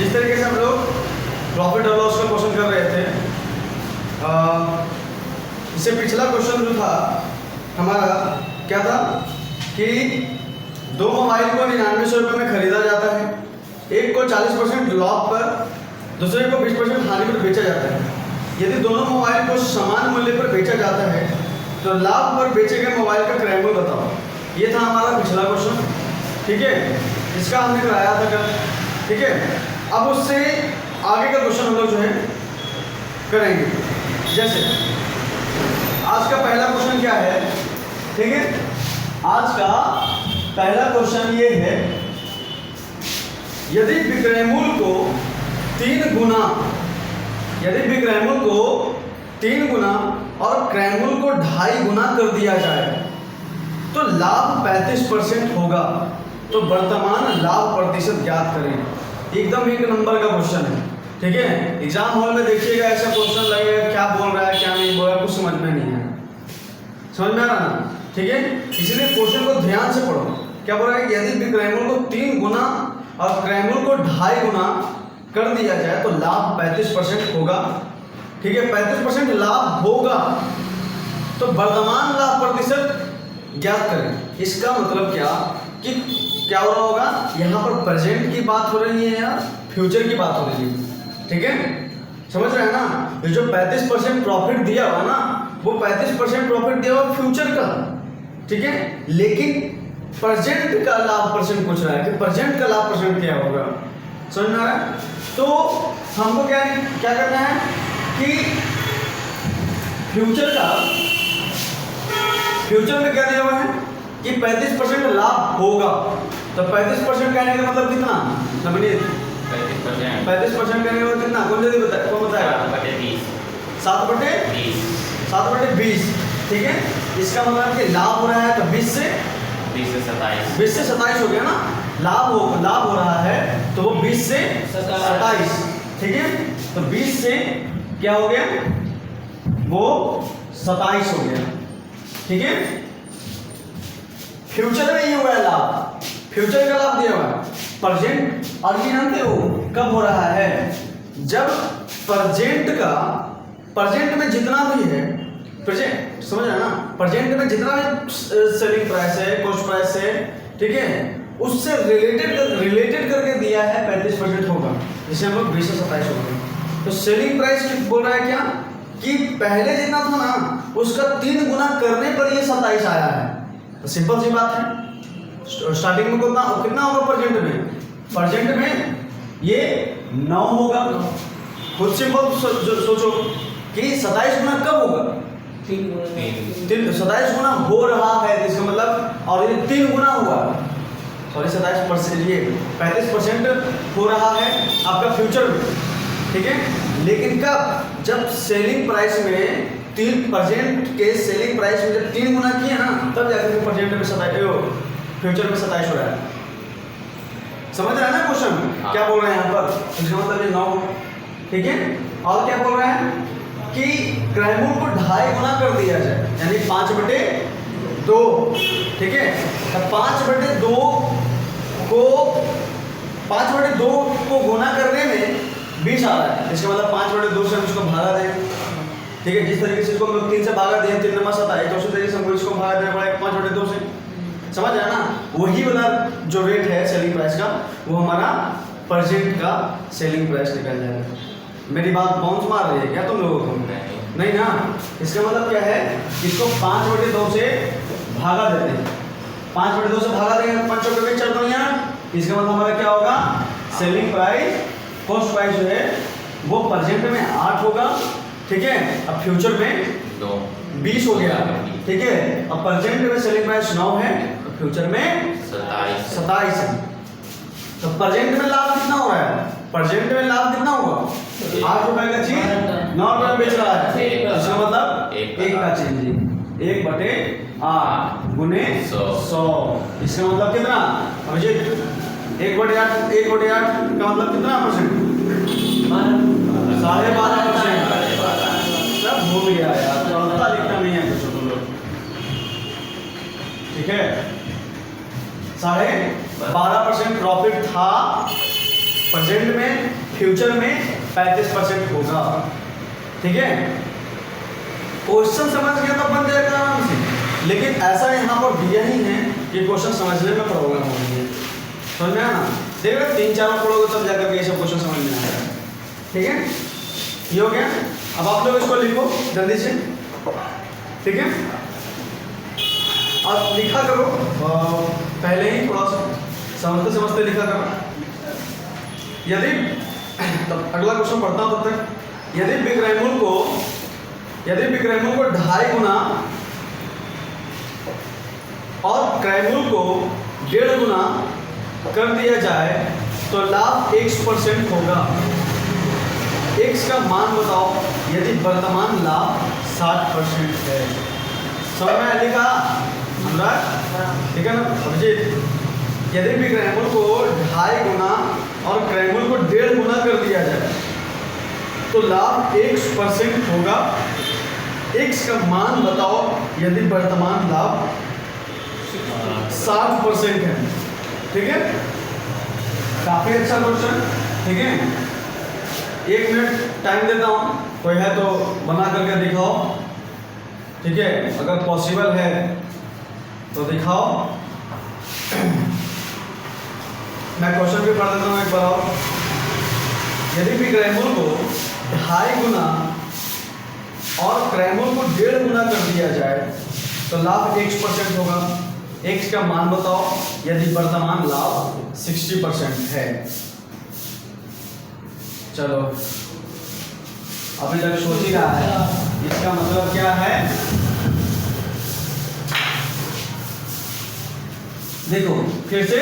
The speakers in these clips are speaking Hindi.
जिस तरीके से हम लोग प्रॉफिट और लॉस का क्वेश्चन कर रहे थे, इससे पिछला क्वेश्चन जो था हमारा क्या था कि दो मोबाइल को 9900 रुपये में खरीदा जाता है, एक को 40% लॉस पर, दूसरे को 20% हानि पर बेचा जाता है। यदि दोनों मोबाइल को समान मूल्य पर बेचा जाता है तो लाभ पर बेचे गए मोबाइल का क्रय मूल्य बताओ। ये था हमारा पिछला क्वेश्चन, ठीक है, इसका हमने कराया था कल, ठीक है। अब उससे आगे का क्वेश्चन हम लोग जो है करेंगे। जैसे आज का पहला क्वेश्चन क्या है, ठीक है, आज का पहला क्वेश्चन ये है, यदि विक्रय मूल्य को 3 गुना, यदि विक्रय मूल्य को 3 गुना और क्रय मूल्य को 2.5 गुना कर दिया जाए तो लाभ 35% होगा। तो वर्तमान लाभ प्रतिशत ज्ञात करें। एकदम एक नंबर का क्वेश्चन है, ठीक है। एग्जाम हॉल में देखिएगा ऐसा क्वेश्चन लगेगा, क्या बोल रहा है क्या नहीं बोल रहा है, कुछ समझ में नहीं है, समझ में आ रहा ना, ठीक है। इसलिए क्वेश्चन को ध्यान से पढ़ो। क्या बोल रहा है, यदि विक्रय मूल्य को 3 गुना और क्रय मूल्य को 2.5 गुना कर दिया जाए तो लाभ 35% होगा, ठीक है। 35% लाभ होगा तो वर्तमान लाभ प्रतिशत ज्ञात करें। इसका मतलब क्या कि क्या हो रहा होगा, यहाँ पर प्रेजेंट की बात हो रही है या फ्यूचर की बात हो रही है, ठीक है, समझ रहे हैं ना। ये जो 35% प्रॉफिट दिया हुआ ना, वो 35% प्रॉफिट दिया हुआ फ्यूचर का, ठीक है, लेकिन प्रेजेंट का लाभ परसेंट पूछ रहा है कि प्रेजेंट का लाभ परसेंट क्या होगा, समझ में आ रहा है। तो हमको क्या क्या करना है कि फ्यूचर में क्या दिया हुआ है कि 35% लाभ होगा। तो 35% कहने का मतलब कितना, समझिए 35% कहने का मतलब कितना, कौन जल्दी बताए, कौन बताएगा, 7/20, ठीक है। इसका मतलब कि लाभ हो रहा है तो 20 से 27 हो गया ना, लाभ हो रहा है तो वो 20 से 27, ठीक है। तो 20 से क्या हो गया, वो 27 हो गया, ठीक है। फ्यूचर में ये हुआ है लाभ, फ्यूचर का लाभ दिया हुआ है। प्रेजेंट और ये जानते हो कब हो रहा है, जब प्रेजेंट में जितना भी है, प्रेजेंट समझ रहे ना, प्रेजेंट में जितना भी सेलिंग प्राइस है, कॉस्ट प्राइस है, ठीक है, उससे रिलेटेड करके दिया है 35% होगा, जिसे हम लोग 20 से 27 हो गए। तो सेलिंग प्राइस बोल रहा है क्या कि पहले जितना था ना उसका 3 गुना करने पर ये 27 आया है। तो सिंपल सी बात है, स्टार्टिंग में कितना होगा प्रेजेंट में ये 9 होगा। खुद सिंपल सोचो कि 27 गुना कब होगा, 27 गुना हो रहा है, इसका मतलब, और ये 3 गुना हुआ, सॉरी 27%, ये 35% हो रहा है आपका फ्यूचर में, ठीक है। लेकिन कब, जब सेलिंग प्राइस में 3% के सेलिंग प्राइस में जब 3 गुना किए ना, तब जाकर प्रेजेंट में 27, फ्यूचर में 27 हो रहा है। समझ रहे हैं ना क्वेश्चन क्या बोल रहे हैं यहाँ पर, इसका मतलब ये 9, ठीक है। और क्या बोल रहे हैं कि क्रय मूल्य को 2.5 गुना कर दिया जाए, यानी 5/2, ठीक है। तो 5/2 को गुना करने में 20 आ रहा है, इसका मतलब 5/2 से हम इसको भागा दें, ठीक है। जिस तरीके से इसको हम लोग 3 से भागा दिए, 3 नंबर 7 आए, तो उसी तरीके से हमको इसको भागा देना पड़ेगा 5/2 से, समझ रहे हैं ना। वही वाला जो रेट है सेलिंग प्राइस का, वो हमारा प्रेजेंट का सेलिंग प्राइस निकल जाएगा। मेरी बात बाउंस मार रही है क्या तुम लोगों को, नहीं ना। इसका मतलब क्या है, इसको 5/2 से भागा देते हैं, 5/2 से भागा देंगे, 5 चौके में 4 दुनिया, इसका मतलब हमारा क्या होगा, सेलिंग प्राइस, कॉस्ट प्राइस जो है वो प्रेजेंट में 8 होगा, ठीक है। अब फ्यूचर में 20 हो गया, ठीक है। अब प्रेजेंट में सेलिंग प्राइस 9 है, तो फ्यूचर में 27 है। तो प्रेजेंट में लाभ कितना हो रहा है, प्रेजेंट में लाभ कितना होगा, 8 रुपए का चीज 9 रुपए में बेच रहा है, इसका मतलब 1 का चेंज, 1/8 गुने 100, इसका मतलब कितना, अभिजीत 1/8 का मतलब कितना परसेंट, 12.5%। सब भूल गया यार, चलता लिखना नहीं है कुछ तुम लोग, ठीक है। 12.5% प्रॉफिट था, प्रेजेंट में, फ्यूचर में 35% होगा। ठीक है, क्वेश्चन समझ गया तो बन जाएगा आराम से, लेकिन ऐसा यहाँ पर दिया ही है कि क्वेश्चन समझने में प्रॉब्लम हो रही है। समझ में आया ना? देखो 3-4 पढ़ोगे तब जाकर के ये सब क्वेश्चन समझ में आएगा। ठीक है, ये हो गया। अब आप लोग इसको लिखो जल्दी से। ठीक है, अब लिखा करो, पहले ही थोड़ा सा समझते समझते लिखा करो। यदि तब अगला क्वेश्चन पढ़ता हूं तब तक। यदि विक्रयमूल्य को 2.5 गुना और क्रयमूल्य को 1.5 गुना कर दिया जाए तो लाभ x% होगा। x का मान बताओ यदि वर्तमान लाभ 60% है। समझ में लिखा अनुराग? ठीक है ना अभिजीत? यदि विक्रयमूल्य को 2.5 गुना और क्रयमूल्य को 1.5 गुना कर दिया जाए तो लाभ x% होगा। x का मान बताओ यदि वर्तमान लाभ 60% है। ठीक है, काफी अच्छा क्वेश्चन। ठीक है, 1 मिनट टाइम देता हूं, कोई है तो बना करके दिखाओ। ठीक है, अगर पॉसिबल है तो दिखाओ। मैं क्वेश्चन भी पढ़ देता हूं एक बार और। यदि विक्रयमूल्य को 2.5 गुना और क्रयमूल्य को 1.5 गुना कर दिया जाए तो लाभ x% होगा। x का मान बताओ यदि वर्तमान लाभ 60% है। चलो अभी तक सोच ही रहा है, इसका मतलब क्या है? देखो फिर से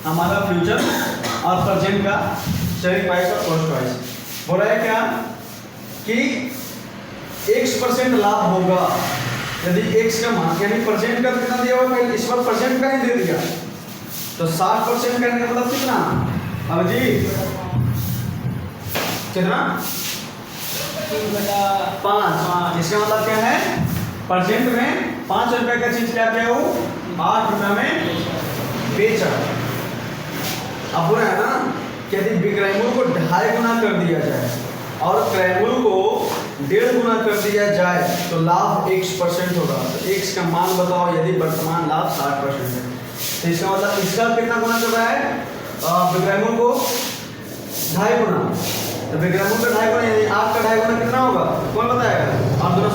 हमारा फ्यूचर और प्रेजेंट का शेयरिंग प्राइस और कॉस्ट प्राइस हो रहा है क्या कि x% लाभ होगा यदि x का मान, यानी प्रेजेंट का कितना दिया हुआ है, इस बार प्रेजेंट का ही दे दिया तो 60% करने का मतलब कितना? अब जी कितना? 3/5। इसका मतलब क्या है? प्रेजेंट में 5 रुपए का चीज क्या क्या हो 8 रुपए में बेचा। अब बोला है ना कि यदि विक्रयमूल्य को 2.5 गुना कर दिया जाए और क्रयमूल्य को 1.5 गुना कर दिया जाए तो लाभ x% होगा। तो x का मान बताओ यदि वर्तमान लाभ 60% है। तो इसका मतलब इसका कितना गुना कर रहा है? विक्रयमूल्य को 2.5 गुना। तो विक्रयमूल्य का 2.5 गुना यानी 8 का 2.5 गुना कितना होगा? कौन बताएगा? 8 दूना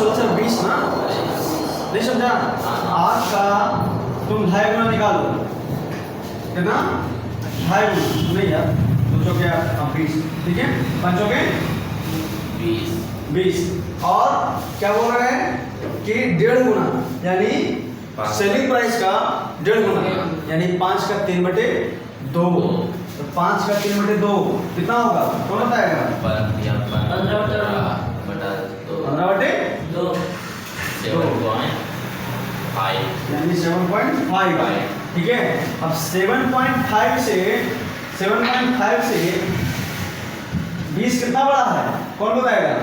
16 20 ना? नहीं समझा? 8 का तुम 2.5 गुना निकालो कितना? 2.5 गुना नहीं यार, सोचो क्या 20। ठीक है, पंचों के 20 और क्या बोल रहे हैं कि 1.5 गुना यानी सेलिंग प्राइस का 1.5 गुना यानी 5 का 3/2। तो 5 का 3/2 कितना होगा? कौन बताएगा? 15/2 यानी 7.5। ठीक है, अब 7.5 से 20 कितना बड़ा है? कौन बताएगा?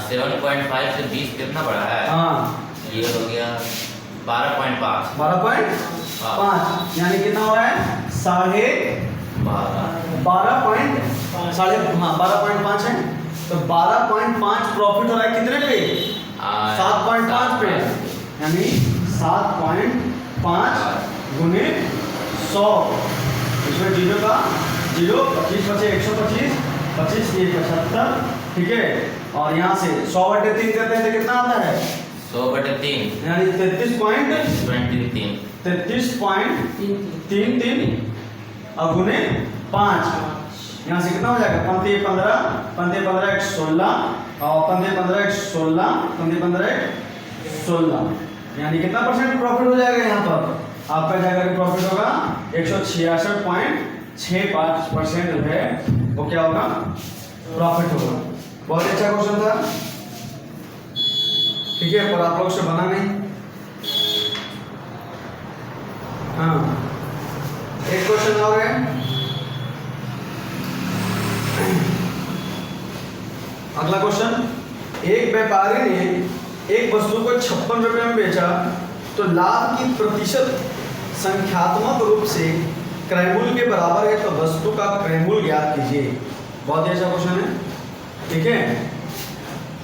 7.5 से 20 कितना बड़ा है? हाँ, ये हो गया 12.5। 12.5 यानी कितना हो रहा है? 12.5 है। तो 12.5 प्रॉफिट हो रहा है कितने पे? 7.5 पे, यानी 7.5 गुने 100। इसमें 0 का 0, 25 बचे 125, 25 ये 75। ठीक है, और यहाँ से 100/3 करते हैं तो कितना आता है? 100/3 यानी 33.33 और गुने 5। यहाँ से कितना हो जाएगा? 15 15 1 16 और 15 1 16 15 1 16 यानी कितना परसेंट प्रॉफिट हो जाएगा? यहाँ पर आपका जाकर प्रॉफिट होगा 166.65% जो है वो क्या होगा? प्रॉफिट होगा। बहुत अच्छा क्वेश्चन था। ठीक है, पर आप लोग से बना नहीं। हाँ, एक क्वेश्चन और है। अगला क्वेश्चन, एक व्यापारी ने एक वस्तु को 56 रुपए में बेचा तो लाभ की प्रतिशत संख्यात्मक रूप से क्रैमूल के बराबर है तो वस्तु का क्रैमूल ज्ञात कीजिए। बहुत ही अच्छा क्वेश्चन है, ठीक है।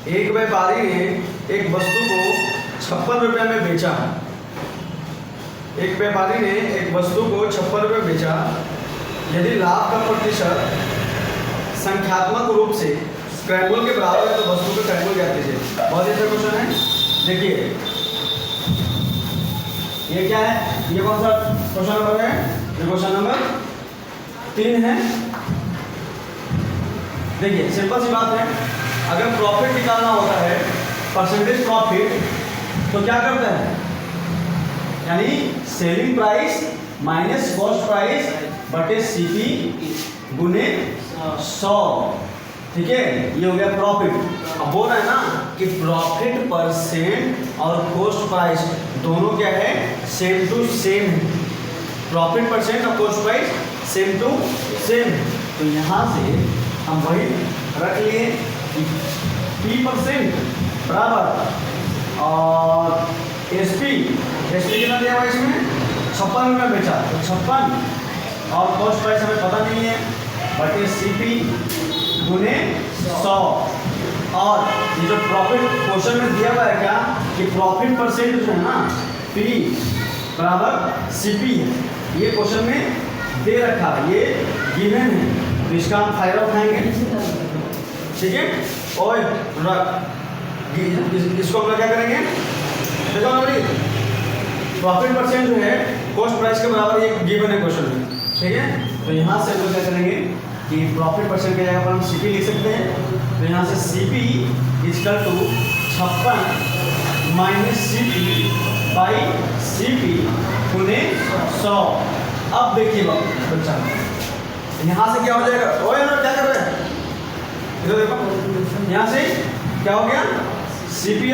एक व्यापारी ने एक वस्तु को 56 रुपये में बेचा। एक व्यापारी ने एक वस्तु को 56 रुपये बेचा। यदि लाभ का प्रतिशत संख्यात्मक रूप से क्रैमूल के बराबर है तो वस्तु का क्रैमूल ज्ञात कीजिए। बहुत ही अच्छा क्वेश्चन है। देखिए ये क्या है, ये कौन सा क्वेश्चन नंबर है? ये क्वेश्चन नंबर 3 है। देखिए सिंपल सी बात है, अगर प्रॉफिट निकालना होता है परसेंटेज प्रॉफिट तो क्या करता है, यानी selling price minus cost price बटे सीपी गुने 100, ठीक है। ये हो गया प्रॉफिट। अब बोल रहा है ना कि प्रॉफिट परसेंट और कॉस्ट प्राइस दोनों क्या है, सेम टू सेम है। प्रॉफिट परसेंट और cost price same to same. तो यहाँ से हम वही रख लिए कि P परसेंट बराबर और एसपी कितना दिया हुआ इसमें 56 रुपये बेचा, तो 56 और कॉस्ट प्राइस हमें पता नहीं है बटे सीपी गुने 100। और ये जो प्रॉफिट क्वेश्चन में दिया हुआ है क्या कि प्रॉफिट परसेंट जो है ना P बराबर सीपी है, ये क्वेश्चन में दे रखा है, ये गिवन है। तो इसका हम फायदा उठाएंगे, ठीक है। और इसको हम क्या करेंगे, देखो प्रॉफिट परसेंट जो है कॉस्ट प्राइस के बराबर ये गिवन है क्वेश्चन में, ठीक है। तो यहाँ से हम लोग क्या करेंगे कि प्रॉफिट परसेंट की जगह पर हम सीपी लिख सकते हैं। तो यहाँ से CP equal to 56 minus CP by CP गुने 100। अब देखिए बच्चा यहाँ से क्या हो जाएगा, ओए ना क्या कर रहे हैं इधर देखो, यहाँ से क्या हो गया सीपी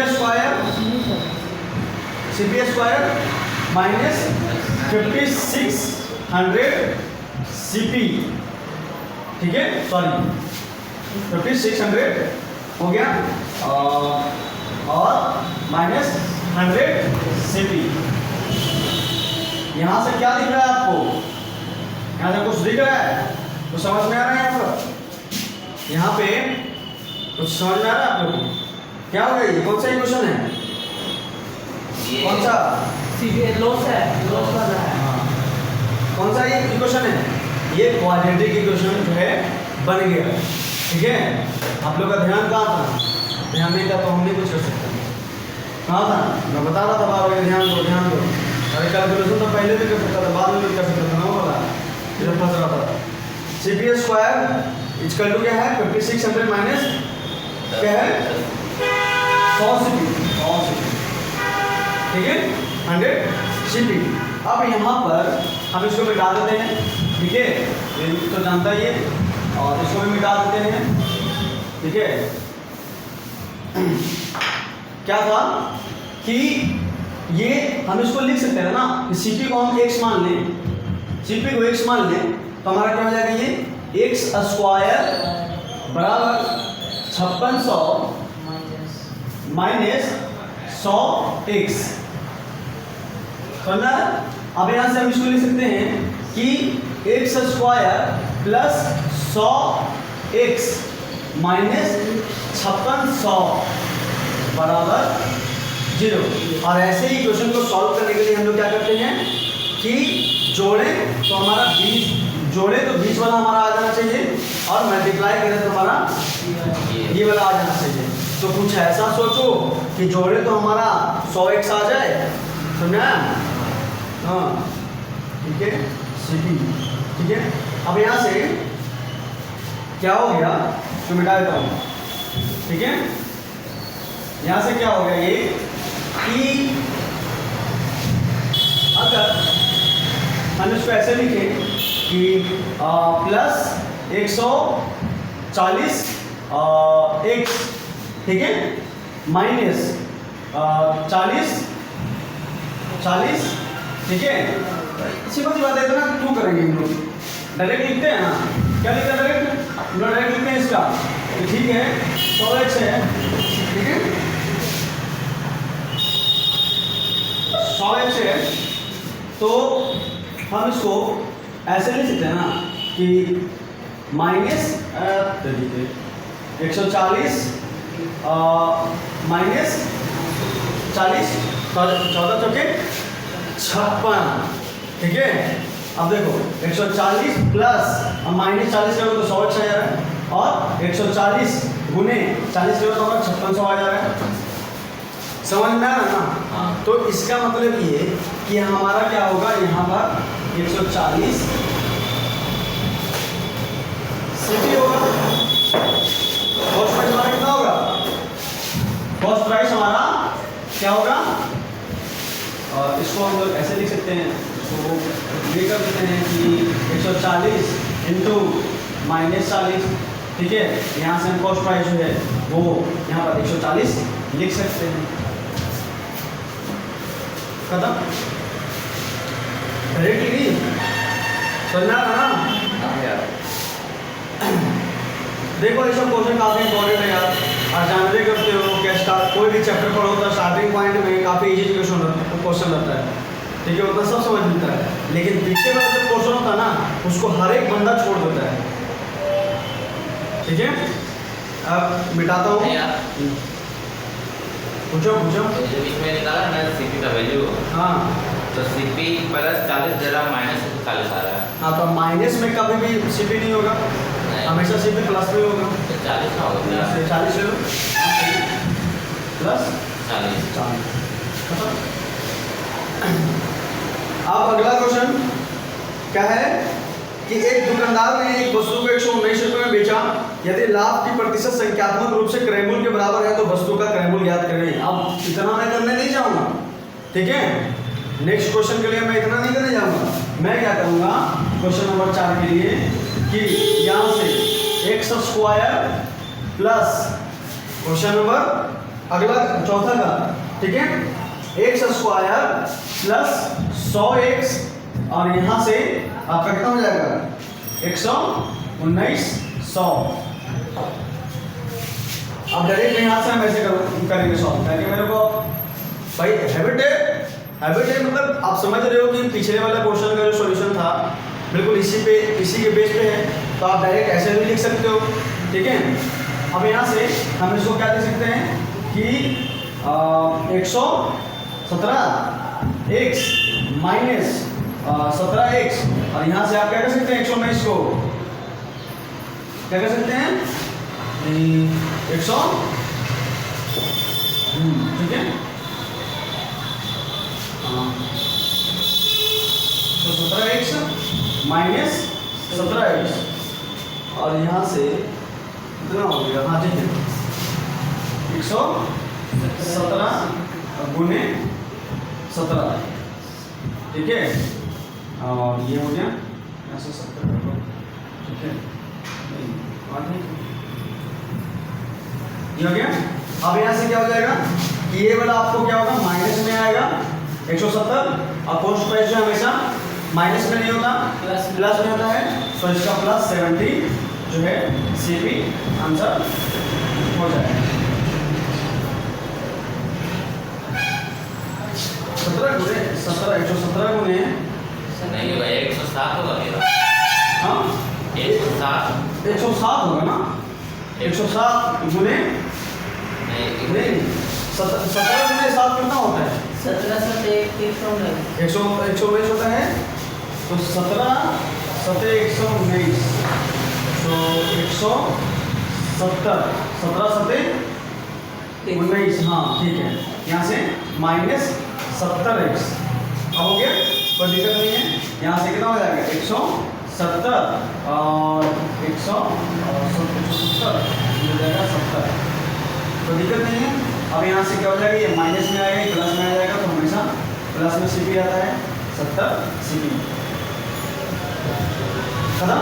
स्क्वायर माइनस 5600 सीपी, ठीक है, सॉरी 5600 हो गया और माइनस 100 सीपी। यहाँ से क्या दिख रहा है आपको, यहाँ से कुछ दिख रहा है तो समझ में आ रहा है आपको, यहाँ पे कुछ समझ में आ रहा है आप लोगों को क्या हो गया, ये कौन सा इक्वेशन है, कौन सा लॉस है, लॉस वाला है, कौन सा ये इक्वेशन है, ये क्वाड्रेटिक इक्वेशन जो है बन गया, ठीक है। आप लोग का ध्यान कहाँ था, ध्यान नहीं था तो हम नहीं कुछ कर सकते, कहाँ था, मैं बता रहा था बार बार ध्यान दो ध्यान दो। अरे कैलकुलेशन तो पहले भी कर सकता था, बाद में भी कर सकता था ना, वाला इधर फंस रहा था। सीपी स्क्वायर इक्वल टू क्या है 5600 माइनस क्या है 100 सीपी, ठीक है 100 सीपी। अब यहाँ पर हम इसको मिटा देते हैं, ठीक है, ये तो जानता ही है, और इसको भी मिटा देते हैं, ठीक है। क्या था कि ये हम इसको लिख सकते हैं ना कि सीपी को हम x मान लें, सीपी को x मान लें तो हमारा क्या हो जाएगा, ये x स्क्वायर बराबर 5600 माइनस 100x, समझना। अब यहाँ से हम इसको लिख सकते हैं कि x square plus 100x minus 5600 बराबर 0। और ऐसे ही क्वेश्चन को सॉल्व करने के लिए हम लोग क्या करते हैं कि जोड़े तो हमारा 20, जोड़े तो 20 वाला हमारा आ जाना चाहिए, और मल्टीप्लाई करें तो हमारा ये वाला आ जाना चाहिए। तो कुछ ऐसा सोचो कि जोड़े तो हमारा 100x आ जाए, समझा, हाँ, ठीक है, सीपी, ठीक है। अब यहाँ से क्या हो गया तो मिटा देता हूँ, ठीक है। यहाँ से क्या हो गया ये कि अगर हम इसको ऐसे लिखें कि प्लस 140 x, ठीक है, माइनस 40, ठीक है। सिंपल सी बात है, इतना क्यों करेंगे हम लोग, डायरेक्ट लिखते हैं ना, क्या लिखते हैं डायरेक्ट, हम लोग डायरेक्ट लिखते हैं इसका, तो ठीक है 100x है, ठीक है 100x है, तो हम इसको ऐसे लिख सकते हैं ना कि माइनस 140 माइनस 40 14 चौके 56, ठीक है। अब देखो 140 प्लस माइनस 40 करो तो 100 आ जा रहा है, और 140 गुने 40 करो तो 5600 आ जा रहा है। समझ में आ रहा है ना? हाँ। तो इसका मतलब ये कि हमारा क्या होगा, यहाँ पर 140 सीपी होगा। कॉस्ट प्राइस हमारा कितना होगा? कॉस्ट प्राइस हमारा क्या होगा? और इसको हम लोग ऐसे लिख सकते हैं, इसको ये कर देते हैं कि 140 इंटू माइनस 40, ठीक है। यहाँ से हम कॉस्ट प्राइस जो है वो यहाँ पर 140 लिख सकते हैं। खत्म। डायरेक्टली समझना है ना? देखो ये सब क्वेश्चन काफ़ी इंपॉर्टेंट है यार। आप जानते करते हो क्या, स्टार्ट कोई भी चैप्टर पढ़ो तो स्टार्टिंग पॉइंट में काफ़ी इजी क्वेश्चन रहता है, ठीक है, उतना सब समझ मिलता है। लेकिन पीछे वाला जो क्वेश्चन होता है ना, उसको हर एक बंदा छोड़ देता है, ठीक है। अब मिटाता हूँ, पूछो पूछो। जो इसमें निकाला ना सीपी का वैल्यू, हाँ तो सीपी प्लस 40 जरा माइनस 40 आ रहा है। हाँ, तो माइनस में कभी भी सीपी नहीं होगा, हमेशा सीपी प्लस में होगा। तो 40 ना होगा, 40 ले लो प्लस 40। खत्म। अब अगला क्वेश्चन क्या है कि एक दुकानदार ने एक वस्तु को 119 रुपये में बेचा। यदि लाभ की प्रतिशत संख्यात्मक रूप से क्रयमूल्य के बराबर है तो वस्तु का क्रयमूल्य ज्ञात करें। अब इतना मैं करने नहीं जाऊंगा, ठीक है। नेक्स्ट क्वेश्चन के लिए मैं इतना नहीं करने जाऊंगा। मैं क्या करूंगा क्वेश्चन नंबर 4 के लिए कि यहाँ से x square plus question number अगला चौथा का, ठीक है, एक्स स्क्वायर प्लस 100x, और यहाँ से आपका कितना हो जाएगा 119 100। अब डायरेक्ट यहाँ से हम ऐसे करेंगे सॉल्व, ताकि मेरे को भाई हैबिट है मतलब आप समझ रहे हो कि पिछले वाला क्वेश्चन का जो सॉल्यूशन था बिल्कुल इसी के बेस पे है, तो आप डायरेक्ट ऐसे भी लिख सकते हो, ठीक है। अब यहाँ से हम इसको क्या लिख सकते हैं कि 117x माइनस 17x, और यहाँ से आप क्या कर सकते हैं 119 को क्या कर सकते हैं 100, ठीक है। तो 17x माइनस 17x, और यहाँ से कितना हो गया, हाँ ठीक है 117 गुने 17, ठीक है। और ये हो गया यहाँ से 70, ठीक है, ये हो गया। अब यहाँ से क्या हो जाएगा कि ये वाला आपको क्या होगा माइनस में आएगा 170, और कॉस्ट प्राइस जो हमेशा माइनस में नहीं होता प्लस में होता है, तो इसका प्लस 70 जो है सीपी आंसर हो जाएगा। 117 गुने नहीं होगा 107 होगा मेरा। हाँ 107 होगा ना, 107 गुने नहीं, नहीं 17 गुने 7 कितना होता है 17 7 119 होता है, तो 17 7 119, तो 170 17 7 19, हाँ ठीक है। यहाँ से माइनस 70x, अब हो गया, कोई दिक्कत नहीं है। यहाँ से कितना हो जाएगा 170 और 170 हो जाएगा 70, कोई दिक्कत नहीं है। अब यहाँ से क्या हो जाएगा, ये माइनस में आएगा, प्लस में आ जाएगा, तो हमेशा प्लस में सीपी आता है 70 सीपी। खत्म।